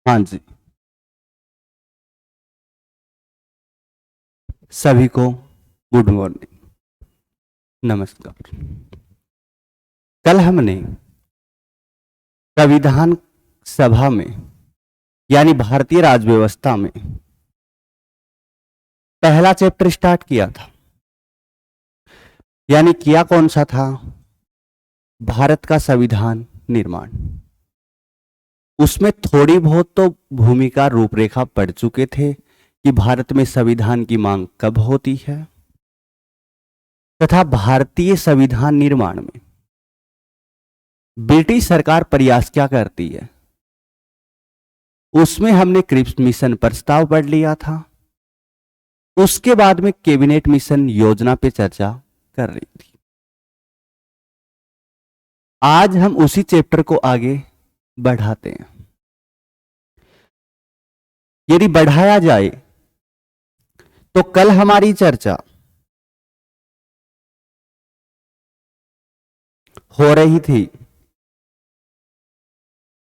हाँ जी। सभी को गुड मॉर्निंग, नमस्कार। कल हमने संविधान सभा में यानी भारतीय राज्य व्यवस्था में पहला चैप्टर स्टार्ट किया था। यानी किया कौन सा था? भारत का संविधान निर्माण। उसमें थोड़ी बहुत तो भूमिका रूपरेखा पढ़ चुके थे कि भारत में संविधान की मांग कब होती है तथा भारतीय संविधान निर्माण में ब्रिटिश सरकार प्रयास क्या करती है। उसमें हमने क्रिप्स मिशन प्रस्ताव पढ़ लिया था। उसके बाद में कैबिनेट मिशन योजना पे चर्चा कर रही थी। आज हम उसी चैप्टर को आगे बढ़ाते हैं। यदि बढ़ाया जाए तो कल हमारी चर्चा हो रही थी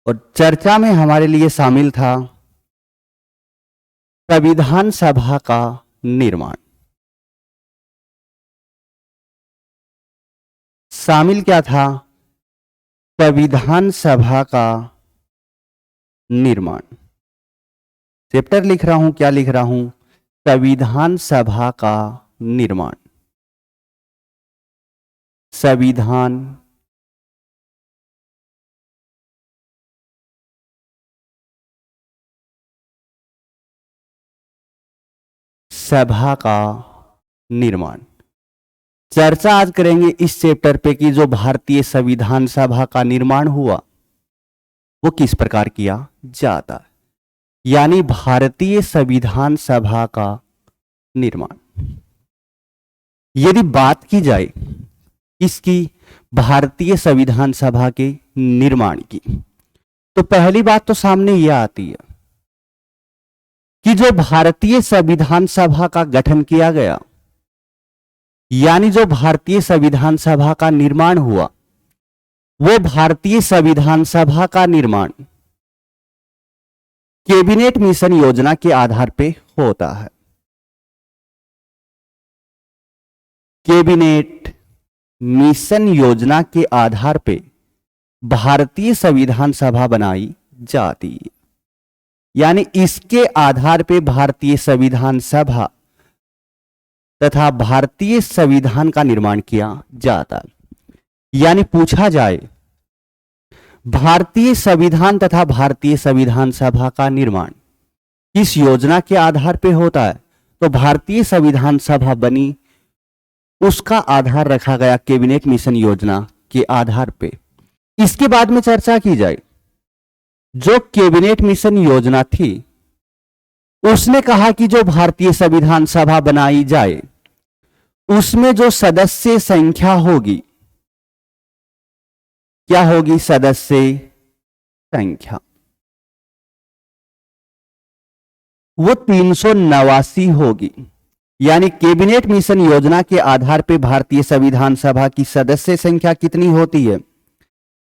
और चर्चा में हमारे लिए शामिल था संविधान सभा का निर्माण। शामिल क्या था? संविधान सभा का निर्माण। चैप्टर लिख रहा हूं, क्या लिख रहा हूं? संविधान सभा का निर्माण। संविधान सभा का निर्माण। चर्चा आज करेंगे इस चैप्टर पे कि जो भारतीय संविधान सभा का निर्माण हुआ वो किस प्रकार किया जाता है, यानी भारतीय संविधान सभा का निर्माण। यदि बात की जाए इसकी भारतीय संविधान सभा के निर्माण की, तो पहली बात तो सामने यह आती है कि जो भारतीय संविधान सभा का गठन किया गया, यानी जो भारतीय संविधान सभा का निर्माण हुआ, वो भारतीय संविधान सभा का निर्माण कैबिनेट मिशन योजना के आधार पे होता है। कैबिनेट मिशन योजना के आधार पे भारतीय संविधान सभा बनाई जाती है, यानी इसके आधार पे भारतीय संविधान सभा तथा भारतीय संविधान का निर्माण किया जाता है। यानी पूछा जाए भारतीय संविधान तथा भारतीय संविधान सभा का निर्माण किस योजना के आधार पे होता है, तो भारतीय संविधान सभा बनी उसका आधार रखा गया कैबिनेट मिशन योजना के आधार पे। इसके बाद में चर्चा की जाए, जो कैबिनेट मिशन योजना थी उसने कहा कि जो भारतीय संविधान सभा बनाई जाए उसमें जो सदस्य संख्या होगी, क्या होगी? सदस्य संख्या वो 389 होगी। यानी कैबिनेट मिशन योजना के आधार पर भारतीय संविधान सभा की सदस्य संख्या कितनी होती है?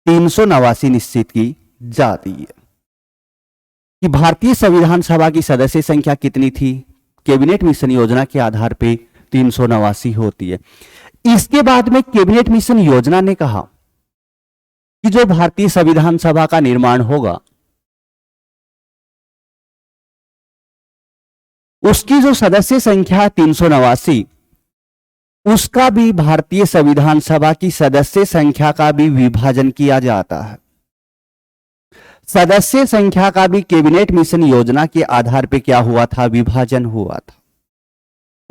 389 निश्चित की जाती है। कि भारतीय संविधान सभा की सदस्य संख्या कितनी थी? कैबिनेट मिशन योजना के आधार पर 389 होती है। इसके बाद में कैबिनेट मिशन योजना ने कहा कि जो भारतीय संविधान सभा का निर्माण होगा उसकी जो सदस्य संख्या है 389, उसका भी भारतीय संविधान सभा की सदस्य संख्या का भी विभाजन किया जाता है। सदस्य संख्या का भी कैबिनेट मिशन योजना के आधार पर क्या हुआ था? विभाजन हुआ था।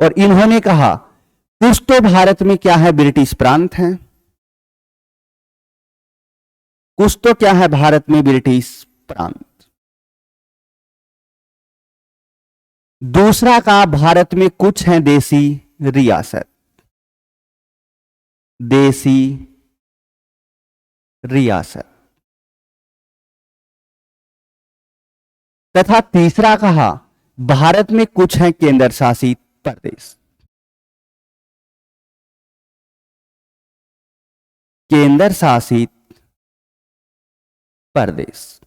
और इन्होंने कहा कुछ तो भारत में क्या है? ब्रिटिश प्रांत हैं, कुछ तो क्या है भारत में? ब्रिटिश प्रांत। दूसरा का भारत में कुछ हैं देसी रियासत, देसी रियासत। तथा तीसरा कहा भारत में कुछ हैं केंद्र शासित प्रदेश, केंद्र शासित प्रदेश।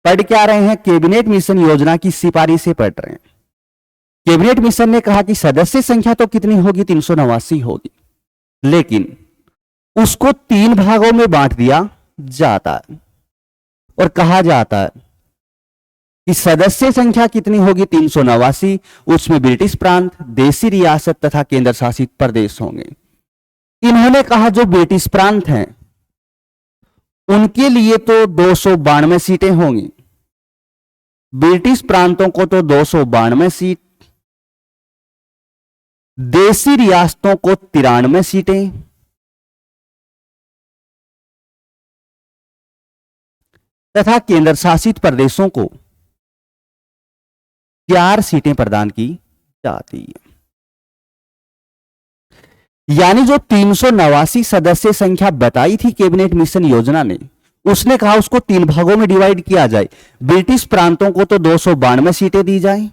पढ़ क्या रहे हैं? कैबिनेट मिशन योजना की सिफारिशें पढ़ रहे हैं। कैबिनेट मिशन ने कहा कि सदस्य संख्या तो कितनी होगी? 389 होगी, लेकिन उसको 3 भागों में बांट दिया जाता है और कहा जाता है कि सदस्य संख्या कितनी होगी? 389। उसमें ब्रिटिश प्रांत, देशी रियासत तथा केंद्र शासित प्रदेश होंगे। इन्होंने कहा जो ब्रिटिश प्रांत हैं उनके लिए तो 292 सीटें होंगी, ब्रिटिश प्रांतों को तो 292 सीट, देशी रियासतों को 93 सीटें तथा केंद्र शासित प्रदेशों को 4 सीटें प्रदान की जाती है। यानी जो 389 सदस्य संख्या बताई थी कैबिनेट मिशन योजना ने, उसने कहा उसको 3 भागों में डिवाइड किया जाए। ब्रिटिश प्रांतों को तो 292 सीटें दी जाएं,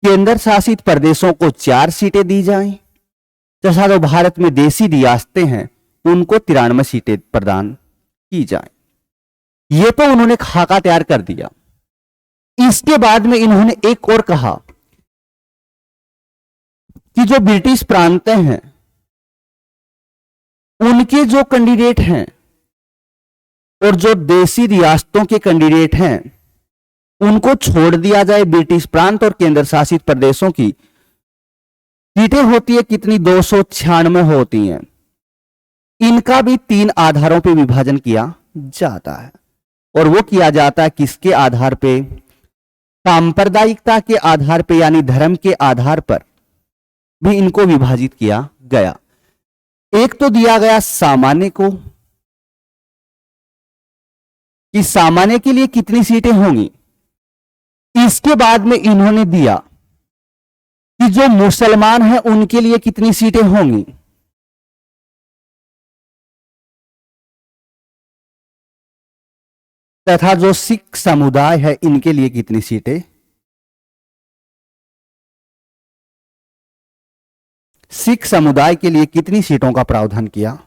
केंद्र शासित प्रदेशों को 4 सीटें दी जाएं तथा जो भारत में देशी रियासतें हैं उनको 93 सीटें प्रदान की जाएं। यह तो उन्होंने खाका तैयार कर दिया। इसके बाद में इन्होंने एक और कहा कि जो ब्रिटिश प्रांत हैं उनके जो कैंडिडेट हैं और जो देशी रियासतों के कैंडिडेट हैं उनको छोड़ दिया जाए। ब्रिटिश प्रांत और केंद्र शासित प्रदेशों की सीटें होती है कितनी? 296 होती हैं। इनका भी 3 आधारों पर विभाजन किया जाता है और वो किया जाता है किसके आधार पे? सांप्रदायिकता के आधार पे, यानी धर्म के आधार पर भी इनको विभाजित किया गया। एक तो दिया गया सामान्य को कि सामान्य के लिए कितनी सीटें होंगी। इसके बाद में इन्होंने दिया कि जो मुसलमान हैं उनके लिए कितनी सीटें होंगी। तथा जो सिख समुदाय है इनके लिए कितनी सीटें। सिख समुदाय के लिए कितनी सीटों का प्रावधान किया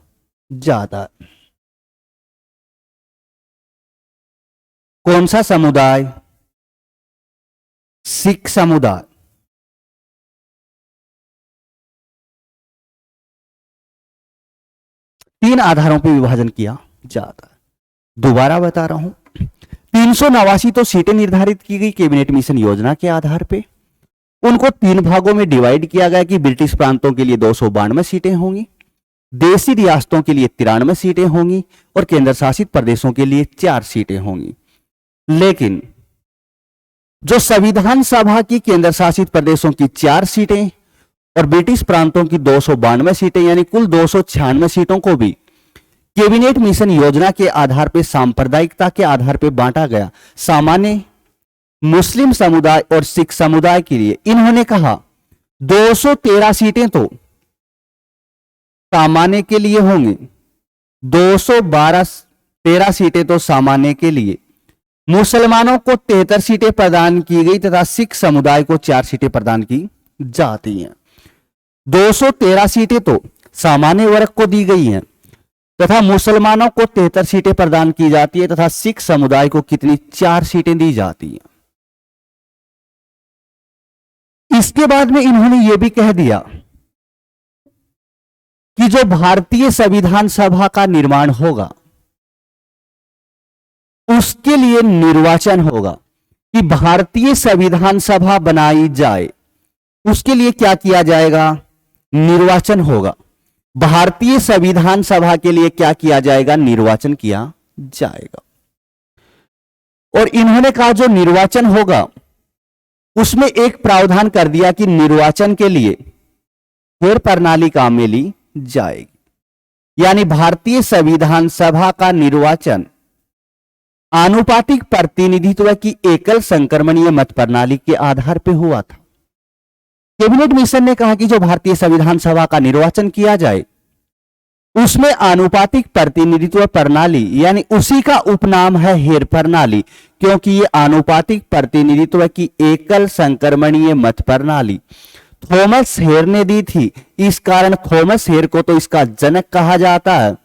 जाता है। कौन सा समुदाय? सिख समुदाय। तीन आधारों पर विभाजन किया जाता है। दोबारा बता रहा हूं, 389 तो सीटें निर्धारित की गई कैबिनेट मिशन योजना के आधार पे। उनको 3 भागों में डिवाइड किया गया कि ब्रिटिश प्रांतों के लिए 292 सीटें होंगी, देशी रियासतों के लिए 93 सीटें होंगी और केंद्र शासित प्रदेशों के लिए 4 सीटें होंगी। लेकिन जो संविधान सभा की केंद्र शासित प्रदेशों की 4 सीटें और ब्रिटिश प्रांतों की 292 सीटें, यानी कुल 296 सीटों को भी कैबिनेट मिशन योजना के आधार पर सांप्रदायिकता के आधार पर बांटा गया। सामान्य, मुस्लिम समुदाय और सिख समुदाय के लिए इन्होंने कहा 213 सीटें तो सामान्य के लिए होंगी, 213 सीटें तो सामान्य के लिए, मुसलमानों को 73 सीटें प्रदान की गई तथा सिख समुदाय को 4 सीटें प्रदान की जाती हैं। 213 सीटें तो सामान्य वर्ग को दी गई हैं तथा मुसलमानों को 73 सीटें प्रदान की जाती है तथा सिख समुदाय को कितनी? 4 सीटें दी जाती हैं। इसके बाद में इन्होंने यह भी कह दिया कि जो भारतीय संविधान सभा का निर्माण होगा उसके लिए निर्वाचन होगा, कि भारतीय संविधान सभा बनाई जाए उसके लिए क्या किया जाएगा? निर्वाचन होगा। भारतीय संविधान सभा के लिए क्या किया जाएगा? निर्वाचन किया जाएगा। और इन्होंने कहा जो निर्वाचन होगा उसमें एक प्रावधान कर दिया कि निर्वाचन के लिए फेर प्रणाली काम में ली जाएगी, यानी भारतीय संविधान सभा का निर्वाचन आनुपातिक प्रतिनिधित्व की एकल संक्रमणीय मत प्रणाली के आधार पर हुआ था। कैबिनेट मिशन ने कहा कि जो भारतीय संविधान सभा का निर्वाचन किया जाए उसमें आनुपातिक प्रतिनिधित्व प्रणाली, यानी उसी का उपनाम है हेर प्रणाली, क्योंकि ये आनुपातिक प्रतिनिधित्व की एकल संक्रमणीय मत प्रणाली थॉमस हेयर ने दी थी। इस कारण थॉमस हेयर को तो इसका जनक कहा जाता है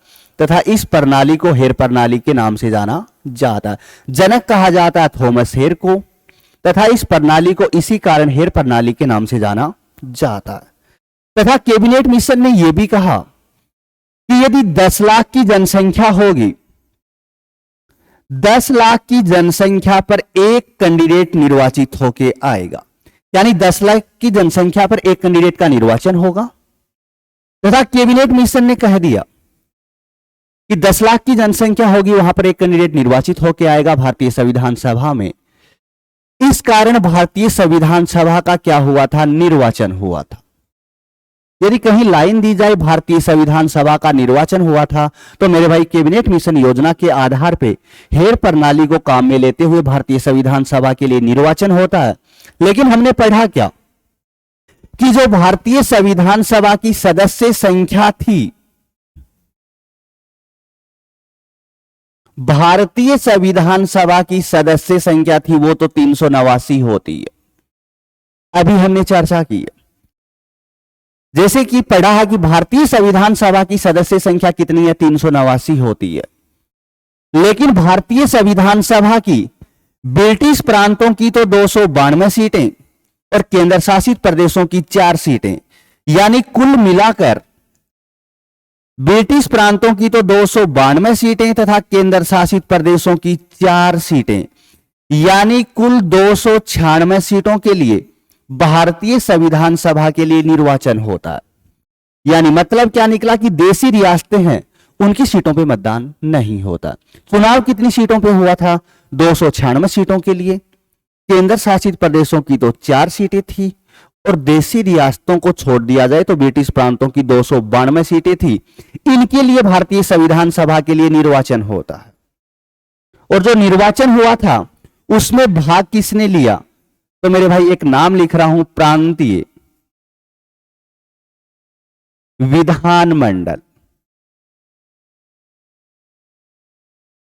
तथा इस प्रणाली को हेयर प्रणाली के नाम से जाना जाता है। जनक कहा जाता है थॉमस हेयर को, तथा इस प्रणाली को इसी कारण हेयर प्रणाली के नाम से जाना जाता है। तथा कैबिनेट मिशन ने यह भी कहा कि यदि 10 लाख की जनसंख्या होगी, 10 लाख की जनसंख्या पर एक कैंडिडेट निर्वाचित होके आएगा, यानी 10 लाख की जनसंख्या पर एक कैंडिडेट का निर्वाचन होगा। तथा कैबिनेट मिशन ने कह दिया कि 10 लाख की जनसंख्या होगी, वहां पर एक कैंडिडेट निर्वाचित होकर आएगा भारतीय संविधान सभा में। इस कारण भारतीय संविधान सभा का क्या हुआ था, निर्वाचन हुआ था। यदि कहीं लाइन दी जाए भारतीय संविधान सभा का निर्वाचन हुआ था, तो मेरे भाई कैबिनेट मिशन योजना के आधार पे हेयर प्रणाली को काम में लेते हुए भारतीय संविधान सभा के लिए निर्वाचन होता है। लेकिन हमने पढ़ा क्या कि जो भारतीय संविधान सभा की सदस्य संख्या थी, भारतीय संविधान सभा की सदस्य संख्या थी, वो तो 389 होती है। अभी हमने चर्चा की है, जैसे कि पढ़ा है कि भारतीय संविधान सभा की सदस्य संख्या कितनी है, 389 होती है। लेकिन भारतीय संविधान सभा की ब्रिटिश प्रांतों की तो 292 सीटें और केंद्र शासित प्रदेशों की 4 सीटें, यानी कुल मिलाकर ब्रिटिश प्रांतों की तो 292 सीटें तथा केंद्र शासित प्रदेशों की 4 सीटें, यानी कुल 296 सीटों के लिए भारतीय संविधान सभा के लिए निर्वाचन होता है। यानी मतलब क्या निकला कि देशी रियासतें हैं, उनकी सीटों पे मतदान नहीं होता। चुनाव कितनी सीटों पे हुआ था, 296 सीटों के लिए। केंद्र शासित प्रदेशों की तो 4 सीटें थी और देशी रियासतों को छोड़ दिया जाए तो ब्रिटिश प्रांतों की 292 सीटें थी। इनके लिए भारतीय संविधान सभा के लिए निर्वाचन होता है। और जो निर्वाचन हुआ था उसमें भाग किसने लिया, तो मेरे भाई एक नाम लिख रहा हूं, प्रांतीय विधानमंडल।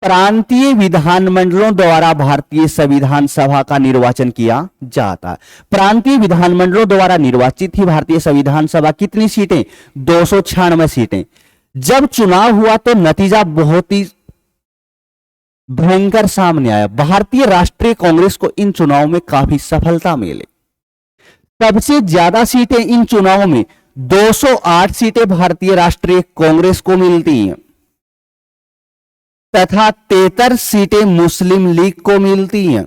प्रांतीय विधानमंडलों द्वारा भारतीय संविधान सभा का निर्वाचन किया जाता है। प्रांतीय विधानमंडलों द्वारा निर्वाचित थी भारतीय संविधान सभा। कितनी सीटें, 296 सीटें। जब चुनाव हुआ तो नतीजा बहुत ही भयंकर सामने आया। भारतीय राष्ट्रीय कांग्रेस को इन चुनावों में काफी सफलता मिली। सबसे ज्यादा सीटें इन चुनावों में 208 सीटें भारतीय राष्ट्रीय कांग्रेस को मिलती हैं तथा 73 सीटें मुस्लिम लीग को मिलती हैं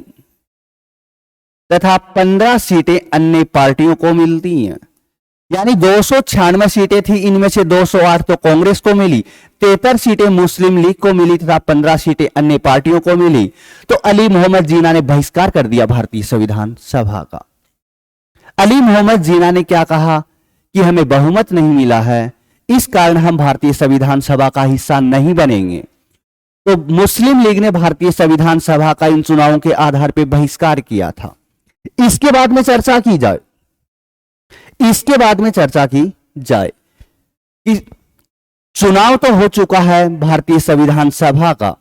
तथा 15 सीटें अन्य पार्टियों को मिलती हैं। यानी 296 सीटें थी, इनमें से 208 तो कांग्रेस को मिली, 73 सीटें मुस्लिम लीग को मिली तथा 15 सीटें अन्य पार्टियों को मिली। तो अली मोहम्मद जीना ने बहिष्कार कर दिया भारतीय संविधान सभा का। अली मोहम्मद जीना ने क्या कहा कि हमें बहुमत नहीं मिला है, इस कारण हम भारतीय संविधान सभा का हिस्सा नहीं बनेंगे। तो मुस्लिम लीग ने भारतीय संविधान सभा का इन चुनावों के आधार पर बहिष्कार किया था। इसके बाद में चर्चा की जाए, चुनाव तो हो चुका है भारतीय संविधान सभा का।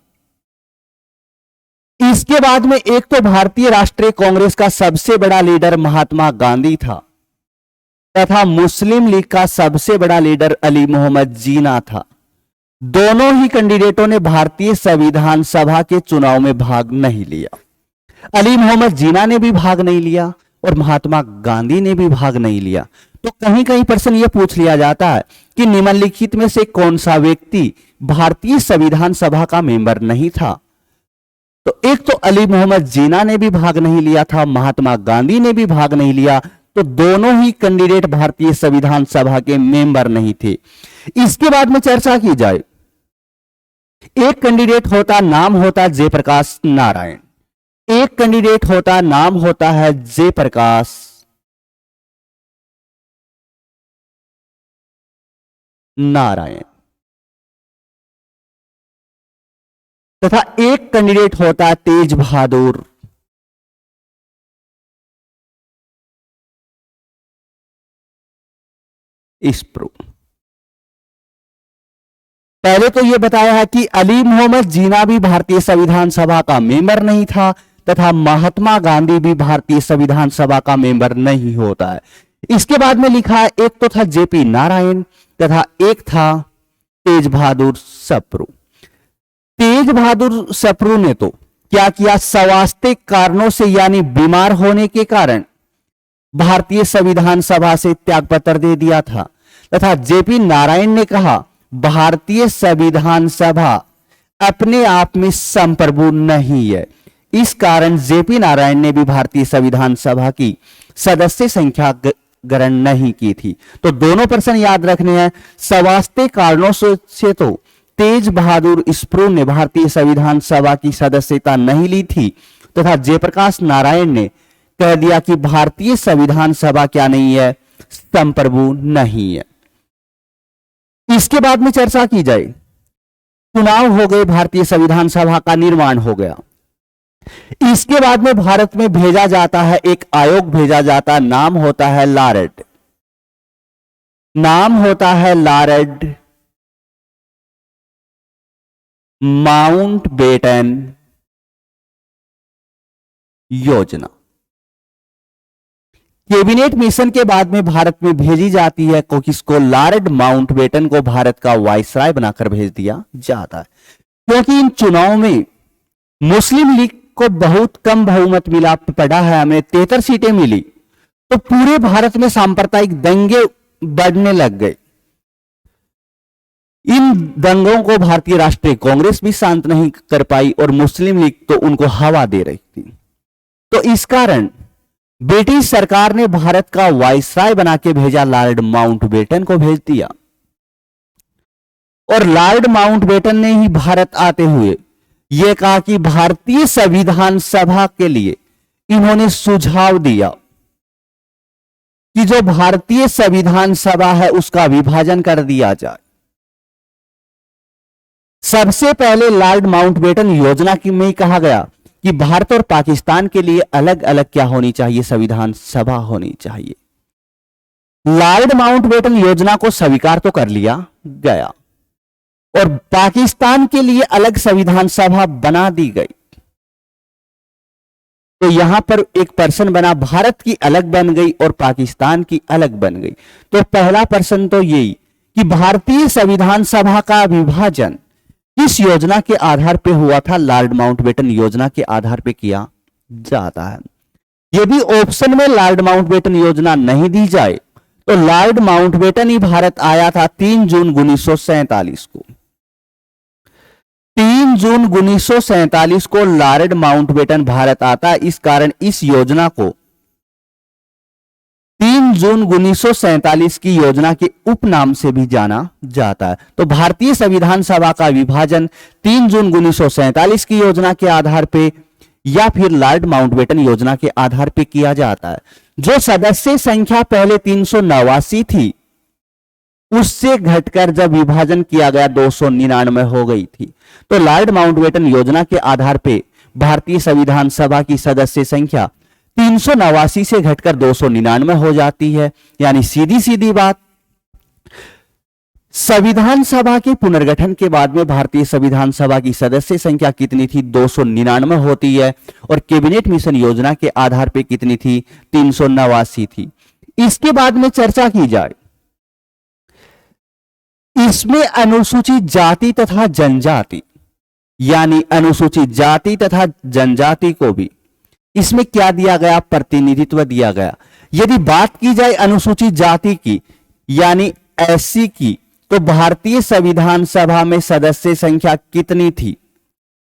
इसके बाद में एक तो भारतीय राष्ट्रीय कांग्रेस का सबसे बड़ा लीडर महात्मा गांधी था तथा मुस्लिम लीग का सबसे बड़ा लीडर अली मोहम्मद जीना था। दोनों ही कैंडिडेटों ने भारतीय संविधान सभा के चुनाव में भाग नहीं लिया। अली मोहम्मद जीना ने भी भाग नहीं लिया और महात्मा गांधी ने भी भाग नहीं लिया। तो कहीं कहीं प्रश्न यह पूछ लिया जाता है कि निम्नलिखित में से कौन सा व्यक्ति भारतीय संविधान सभा का मेंबर नहीं था। तो एक तो अली मोहम्मद जीना ने भी भाग नहीं लिया था, महात्मा गांधी ने भी भाग नहीं लिया। तो दोनों ही कैंडिडेट भारतीय संविधान सभा के मेंबर नहीं थे। इसके बाद में चर्चा की जाए, एक कैंडिडेट होता, नाम होता जयप्रकाश नारायण। एक कैंडिडेट होता, नाम होता है जयप्रकाश नारायण तथा एक कैंडिडेट होता है तेज बहादुर इस्प्रू। पहले तो यह बताया है कि अली मोहम्मद जीना भी भारतीय संविधान सभा का मेंबर नहीं था तथा महात्मा गांधी भी भारतीय संविधान सभा का मेंबर नहीं होता है। इसके बाद में लिखा है एक तो था जेपी नारायण तथा एक था तेज बहादुर सप्रू। तेज बहादुर सप्रू ने तो क्या किया, स्वास्थ्य कारणों से यानी बीमार होने के कारण भारतीय संविधान सभा से त्यागपत्र दे दिया था तथा जेपी नारायण ने कहा भारतीय संविधान सभा अपने आप में संप्रभु नहीं है। इस कारण जेपी नारायण ने भी भारतीय संविधान सभा की सदस्य संख्या ग्रहण नहीं की थी। तो दोनों प्रश्न याद रखने हैं। स्वास्थ्य कारणों से तो तेज बहादुर सप्रू ने भारतीय संविधान सभा की सदस्यता नहीं ली थी तथा जयप्रकाश नारायण ने कह दिया कि भारतीय संविधान सभा क्या नहीं है, संप्रभु नहीं है। इसके बाद में चर्चा की जाए, चुनाव हो गए, भारतीय संविधान सभा का निर्माण हो गया। इसके बाद में भारत में भेजा जाता है, एक आयोग भेजा जाता है, नाम होता है लॉर्ड, नाम होता है लॉर्ड माउंटबेटन योजना। कैबिनेट मिशन के बाद में भारत में भेजी जाती है, किसको, लॉर्ड माउंटबेटन को भारत का वायसराय बनाकर भेज दिया जाता है। क्योंकि इन चुनाव में मुस्लिम लीग को बहुत कम बहुमत मिला, पढ़ा है हमने 73 सीटें मिली, तो पूरे भारत में सांप्रदायिक दंगे बढ़ने लग गए। इन दंगों को भारतीय राष्ट्रीय कांग्रेस भी शांत नहीं कर पाई और मुस्लिम लीग तो उनको हवा दे रही थी। तो इस कारण ब्रिटिश सरकार ने भारत का वायसराय बना के भेजा, लॉर्ड माउंटबेटन को भेज दिया। और लॉर्ड माउंटबेटन ने ही भारत आते हुए यह कहा कि भारतीय संविधान सभा के लिए इन्होंने सुझाव दिया कि जो भारतीय संविधान सभा है उसका विभाजन कर दिया जाए। सबसे पहले लॉर्ड माउंटबेटन योजना की में कहा गया कि भारत और पाकिस्तान के लिए अलग अलग क्या होनी चाहिए, संविधान सभा होनी चाहिए। लॉर्ड माउंटबेटन योजना को स्वीकार तो कर लिया गया और पाकिस्तान के लिए अलग संविधान सभा बना दी गई। तो यहां पर एक प्रश्न बना, भारत की अलग बन गई और पाकिस्तान की अलग बन गई। तो पहला प्रश्न तो यही कि भारतीय संविधान सभा का विभाजन किस योजना के आधार पे हुआ था, लॉर्ड माउंटबेटन योजना के आधार पे किया जाता है। यदि ऑप्शन में लॉर्ड माउंटबेटन योजना नहीं दी जाए तो लॉर्ड माउंटबेटन ही भारत आया था 3 जून 1947 को। 3 जून 1947 को लॉर्ड माउंटबेटन भारत आता है। इस कारण इस योजना को 3 जून 1947 की योजना के उपनाम से भी जाना जाता है। तो भारतीय संविधान सभा का विभाजन 3 जून 1947 की योजना के आधार पे या फिर लॉर्ड माउंटबेटन योजना के आधार पे किया जाता है। जो सदस्य संख्या पहले 389 थी उससे घटकर जब विभाजन किया गया 299 हो गई थी। तो लॉर्ड माउंटबेटन योजना के आधार पे भारतीय संविधान सभा की सदस्य संख्या 389 से घटकर 299 हो जाती है। यानी सीधी सीधी बात, संविधान सभा के पुनर्गठन के बाद में भारतीय संविधान सभा की सदस्य संख्या कितनी थी, 299 होती है और कैबिनेट मिशन योजना के आधार पे कितनी थी, 389 थी। इसके बाद में चर्चा की जाए, इसमें अनुसूचित जाति तथा जनजाति यानी अनुसूचित जाति तथा जनजाति को भी इसमें क्या दिया गया, प्रतिनिधित्व दिया गया। यदि बात की जाए अनुसूचित जाति की यानी एससी की, तो भारतीय संविधान सभा में सदस्य संख्या कितनी थी,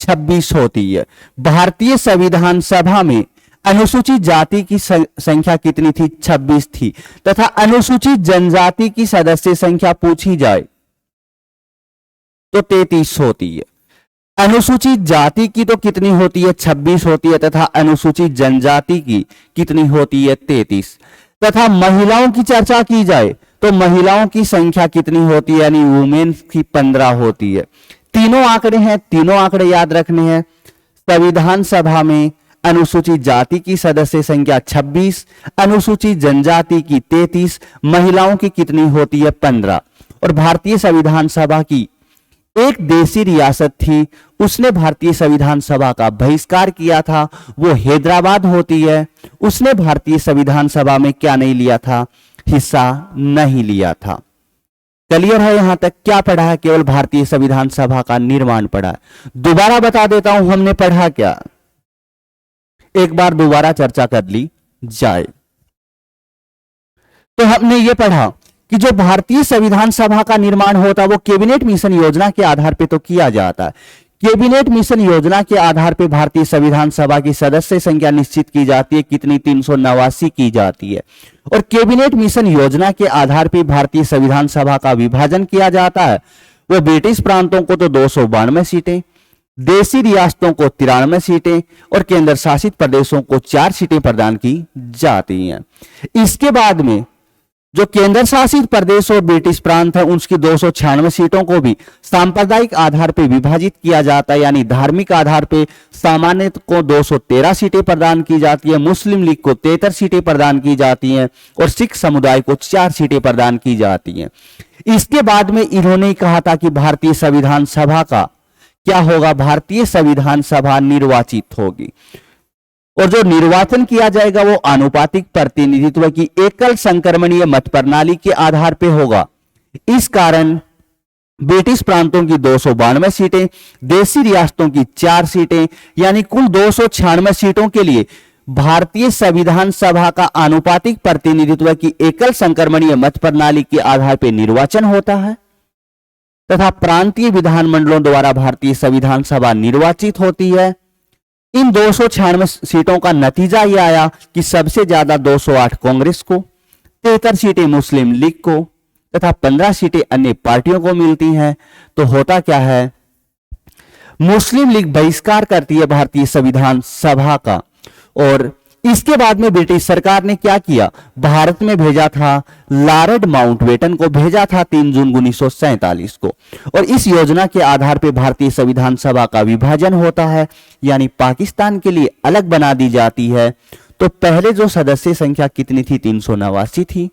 26 होती है। भारतीय संविधान सभा में अनुसूचित जाति की संख्या कितनी थी, 26 थी। तथा अनुसूचित जनजाति की सदस्य संख्या पूछी जाए तो 33 होती है। अनुसूचित जाति की तो कितनी होती है, 26 होती है तथा अनुसूचित जनजाति की कितनी होती है, 33। तथा महिलाओं की चर्चा की जाए तो महिलाओं की संख्या कितनी होती है, यानी वुमेन्स की 15 होती है। तीनों आंकड़े हैं, तीनों आंकड़े याद रखने हैं। संविधान सभा में अनुसूचित जाति की सदस्य संख्या 26, अनुसूचित जनजाति की 33, महिलाओं की कितनी होती है, 15। और भारतीय संविधान सभा की एक देशी रियासत थी, उसने भारतीय संविधान सभा का बहिष्कार किया था, वो हैदराबाद होती है। उसने भारतीय संविधान सभा में क्या नहीं लिया था, हिस्सा नहीं लिया था। क्लियर है यहां तक? क्या पढ़ा है? केवल भारतीय संविधान सभा का निर्माण पढ़ा है। दोबारा बता देता हूं हमने पढ़ा क्या, एक बार दोबारा चर्चा कर ली जाए। तो हमने ये पढ़ा कि जो भारतीय संविधान सभा का निर्माण होता है वो कैबिनेट मिशन योजना के आधार पर तो किया जाता है। कैबिनेट मिशन योजना के आधार पर भारतीय संविधान सभा की सदस्य संख्या निश्चित की जाती है, कितनी? 389 की जाती है। और कैबिनेट मिशन योजना के आधार पर भारतीय संविधान सभा का विभाजन किया जाता है। वो ब्रिटिश प्रांतों को तो 292 सीटें, देशी रियासतों को 93 सीटें और केंद्र शासित प्रदेशों को 4 सीटें प्रदान की जाती हैं। इसके बाद में जो केंद्र शासित प्रदेश और ब्रिटिश प्रांत है उसकी 296 सीटों को भी सांप्रदायिक आधार पर विभाजित किया जाता है, यानी धार्मिक आधार पर सामान्य को 213 सीटें प्रदान की जाती है, मुस्लिम लीग को 73 सीटें प्रदान की जाती हैं और सिख समुदाय को 4 सीटें प्रदान की जाती हैं। इसके बाद में इन्होंने कहा था कि भारतीय संविधान सभा का क्या होगा? भारतीय संविधान सभा निर्वाचित होगी और जो निर्वाचन किया जाएगा वो आनुपातिक प्रतिनिधित्व की एकल संक्रमणीय मत प्रणाली के आधार पर होगा। इस कारण ब्रिटिश प्रांतों की 292 सीटें, देशी रियासतों की 4 सीटें, यानी कुल 296 सीटों के लिए भारतीय संविधान सभा का आनुपातिक प्रतिनिधित्व की एकल संक्रमणीय मत प्रणाली के आधार पर निर्वाचन होता है तथा प्रांतीय विधानमंडलों द्वारा भारतीय संविधान सभा निर्वाचित होती है। इन 296 सीटों का नतीजा यह आया कि सबसे ज्यादा 208 कांग्रेस को, 73 सीटें मुस्लिम लीग को तथा 15 सीटें अन्य पार्टियों को मिलती हैं। तो होता क्या है? मुस्लिम लीग बहिष्कार करती है भारतीय संविधान सभा का और इसके बाद में ब्रिटिश सरकार ने क्या किया? भारत में भेजा था लॉर्ड माउंटबेटन को, भेजा था 3 जून 1947 को और इस योजना के आधार पर भारतीय संविधान सभा का विभाजन होता है, यानी पाकिस्तान के लिए अलग बना दी जाती है। तो पहले जो सदस्य संख्या कितनी थी? 389 थी।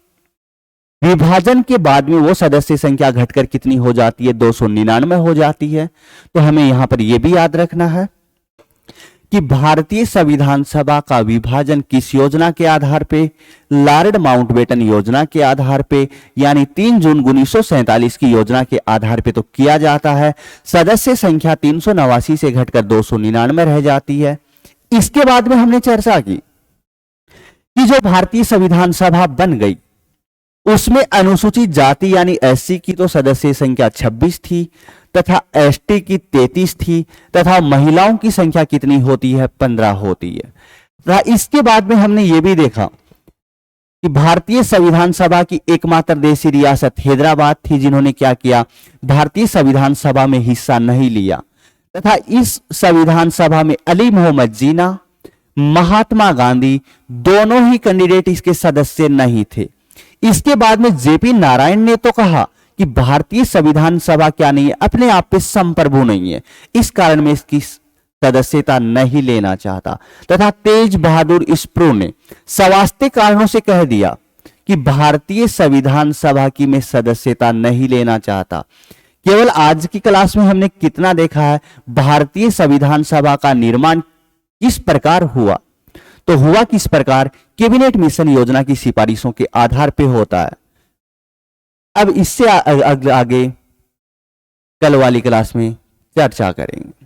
विभाजन के बाद में वो सदस्य संख्या घटकर कितनी हो जाती है? 299 हो जाती है। तो हमें यहां पर यह भी याद रखना है कि भारतीय संविधान सभा का विभाजन किस योजना के आधार पे? लॉर्ड माउंटबेटन योजना के आधार पे, यानी 3 जून 1947 की योजना के आधार पे तो किया जाता है। सदस्य संख्या 389 से घटकर 299 रह जाती है। इसके बाद में हमने चर्चा की कि जो भारतीय संविधान सभा बन गई उसमें अनुसूचित जाति यानी एससी की तो सदस्य संख्या 26 थी तथा एसटी की 33 थी तथा महिलाओं की संख्या कितनी होती है? 15 होती है। तथा इसके बाद में हमने ये भी देखा कि भारतीय संविधान सभा की एकमात्र देशी रियासत हैदराबाद थी जिन्होंने क्या किया? भारतीय संविधान सभा में हिस्सा नहीं लिया तथा इस संविधान सभा में अली मोहम्मद जीना, महात्मा गांधी दोनों ही कैंडिडेट इसके सदस्य नहीं थे। इसके बाद में जेपी नारायण ने तो कहा कि भारतीय संविधान सभा क्या नहीं है? अपने आप पे संप्रभु नहीं है, इस कारण में इसकी सदस्यता नहीं लेना चाहता। तथा तेज बहादुर स्प्रू ने स्वास्थ्य कारणों से कह दिया कि भारतीय संविधान सभा की मैं सदस्यता नहीं लेना चाहता। केवल आज की क्लास में हमने कितना देखा है? भारतीय संविधान सभा का निर्माण किस प्रकार हुआ? तो हुआ किस प्रकार? कैबिनेट मिशन योजना की सिफारिशों के आधार पर होता है। अब इससे आगे कल वाली क्लास में चर्चा करेंगे।